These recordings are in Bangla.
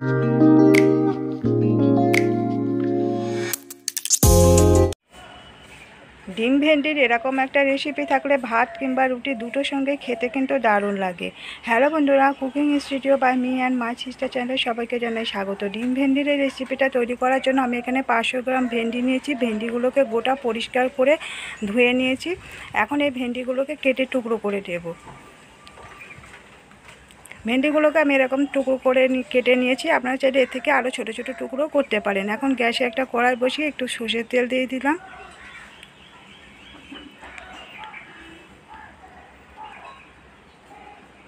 ডিম ভেন্ডির এরকম একটা রেসিপি থাকলে ভাত কিংবা রুটি দুটোর সঙ্গে খেতে কিন্তু দারুণ লাগে। হ্যালো বন্ধুরা, cooking studio by me and my sister চ্যানেলে সবাইকে জানাই স্বাগত। ডিম ভেন্ডির এই রেসিপিটা তৈরি করার জন্য আমি এখানে 500 গ্রাম ভেন্ডি নিয়েছি। ভেন্ডিগুলোকে গোটা পরিষ্কার করে ধুয়ে নিয়েছি। এখন এই ভেন্ডিগুলোকে কেটে টুকরো করে দেব। ভেন্ডিগুলোকে আমি এরকম টুকরো করে কেটে নিয়েছি। আপনারা চাইলে এর থেকে আরও ছোটো ছোটো টুকরো করতে পারেন। এখন গ্যাসে একটা কড়াই বসিয়ে একটু সর্ষের তেল দিয়ে দিলাম।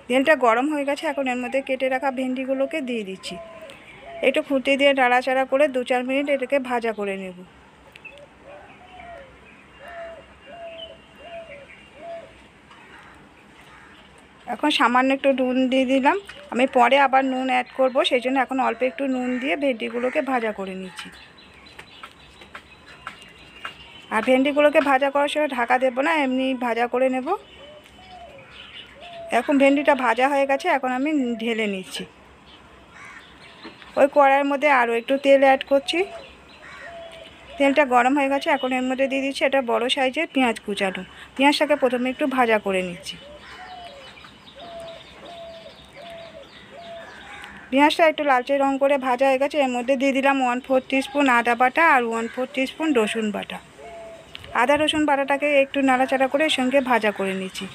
তেলটা গরম হয়ে গেছে। এখন এর মধ্যে কেটে রাখা ভেন্ডিগুলোকে দিয়ে দিচ্ছি। একটু খুঁটি দিয়ে নাড়াচাড়া করে 2-4 মিনিট এটাকে ভাজা করে নেব। এখন সামান্য একটু নুন দিয়ে দিলাম। আমি পরে আবার নুন অ্যাড করব, সেই জন্য এখন অল্প একটু নুন দিয়ে ভেন্ডিগুলোকে ভাজা করে নিচ্ছি। আর ভেন্ডিগুলোকে ভাজা করার সময় ঢাকা দেবো না, এমনি ভাজা করে নেব। এখন ভেন্ডিটা ভাজা হয়ে গেছে, এখন আমি ঢেলে নিচ্ছি। ওই কড়াইয়ের মধ্যে আরও একটু তেল অ্যাড করছি। তেলটা গরম হয়ে গেছে। এখন এর মধ্যে দিয়ে দিচ্ছি এটা বড় সাইজের পেঁয়াজ কুচানো। পেঁয়াজটাকে প্রথমে একটু ভাজা করে নিচ্ছি। পেঁয়াজটা একটু লালচে রঙ করে ভাজা হয়ে গেছে। এর মধ্যে দিয়ে দিলাম 1/4 টিস্পুন আদা বাটা আর 1/4 টিস্পুন রসুন বাটা। আদা রসুন বাটাটাকে একটু নাড়াচাড়া করে এর সঙ্গে ভাজা করে নিচ্ছি।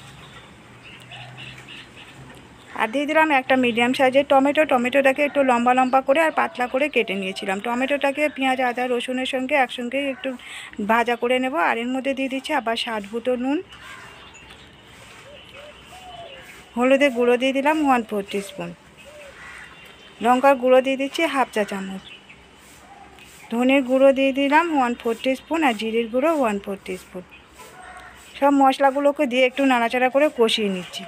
আর দিয়ে দিলাম একটা মিডিয়াম সাইজের টমেটো। টমেটোটাকে একটু লম্বা লম্বা করে আর পাতলা করে কেটে নিয়েছিলাম। টমেটোটাকে পেঁয়াজ আদা রসুনের সঙ্গে একসঙ্গে একটু ভাজা করে নেব। আর এর মধ্যে দিয়ে দিচ্ছি আবার স্বাদমতো নুন। হলুদের গুঁড়ো দিয়ে দিলাম 1/4 টিস্পুন। লঙ্কার গুঁড়ো দিয়ে দিচ্ছি 1/2 চা চামচ। ধনের গুঁড়ো দিয়ে দিলাম 1/4 টিস্পুন আর জিরের গুঁড়ো 1/4 টিস্পুন। সব মশলাগুলোকে দিয়ে একটু নাড়াচাড়া করে কষিয়ে নিচ্ছি।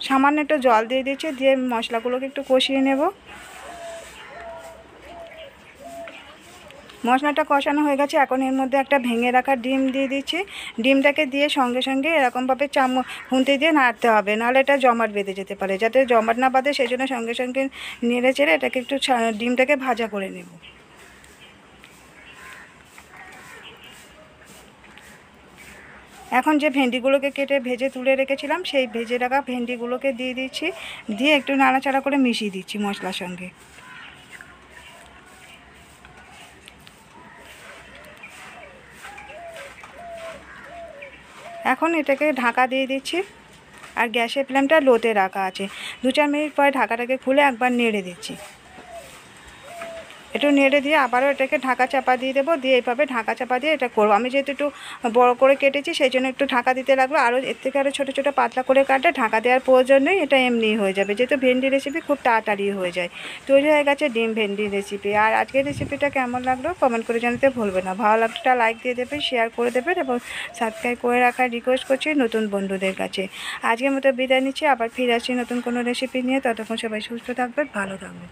সামান্য একটু জল দিয়ে দিচ্ছি, দিয়ে মশলাগুলোকে একটু কষিয়ে নেব। মশলাটা কষানো হয়ে গেছে। এখন এর মধ্যে একটা ভেঙে রাখা ডিম দিয়ে দিচ্ছি। ডিমটাকে দিয়ে সঙ্গে সঙ্গে এরকমভাবে খুন্তি দিয়ে নাড়তে হবে, নাহলে এটা জমাট বেঁধে যেতে পারে। যাতে জমাট না বাঁধে সেই জন্য সঙ্গে সঙ্গে নেড়ে চেড়ে এটাকে একটু ডিমটাকে ভাজা করে নেব। এখন যে ভেন্ডিগুলোকে কেটে ভেজে তুলে রেখেছিলাম সেই ভেজে রাখা ভেন্ডিগুলোকে দিয়ে দিচ্ছি। দিয়ে একটু নাড়াচাড়া করে মিশিয়ে দিচ্ছি মশলার সঙ্গে। এখন এটাকে ঢাকা দিয়ে দিচ্ছি। আর গ্যাসের ফ্লেমটা লোতে রাখা আছে। 2-4 মিনিট পরে ঢাকাটাকে খুলে একবার নেড়ে দিচ্ছি। একটু নেড়ে দিয়ে আবারও এটাকে ঢাকা চাপা দিয়ে দেবো। দিয়ে এইভাবে ঢাকা চাপা দিয়ে এটা করবো। আমি যেহেতু একটু বড় করে কেটেছি সেই জন্য একটু ঢাকা দিতে লাগলো। আরও এর থেকে আরও ছোটো ছোটো পাতলা করে কাটলে ঢাকা দেওয়ার প্রয়োজন নেই, এটা এমনিই হয়ে যাবে। যেহেতু ভেন্ডি রেসিপি খুব তাড়াতাড়ি হয়ে যায়। তৈরি হয়ে গেছে ডিম ভেন্ডি রেসিপি। আর আজকের রেসিপিটা কেমন লাগলো কমেন্ট করে জানাতে ভুলবেন না। ভালো লাগলে লাইক দিয়ে দেবেন, শেয়ার করে দেবেন এবং সাবস্ক্রাইব করে রাখার রিকোয়েস্ট করছি নতুন বন্ধুদের কাছে। আজকের মতো বিদায় নিচ্ছি, আবার ফিরে আসছি নতুন কোনো রেসিপি নিয়ে। ততক্ষণ সবাই সুস্থ থাকবেন, ভালো থাকবেন।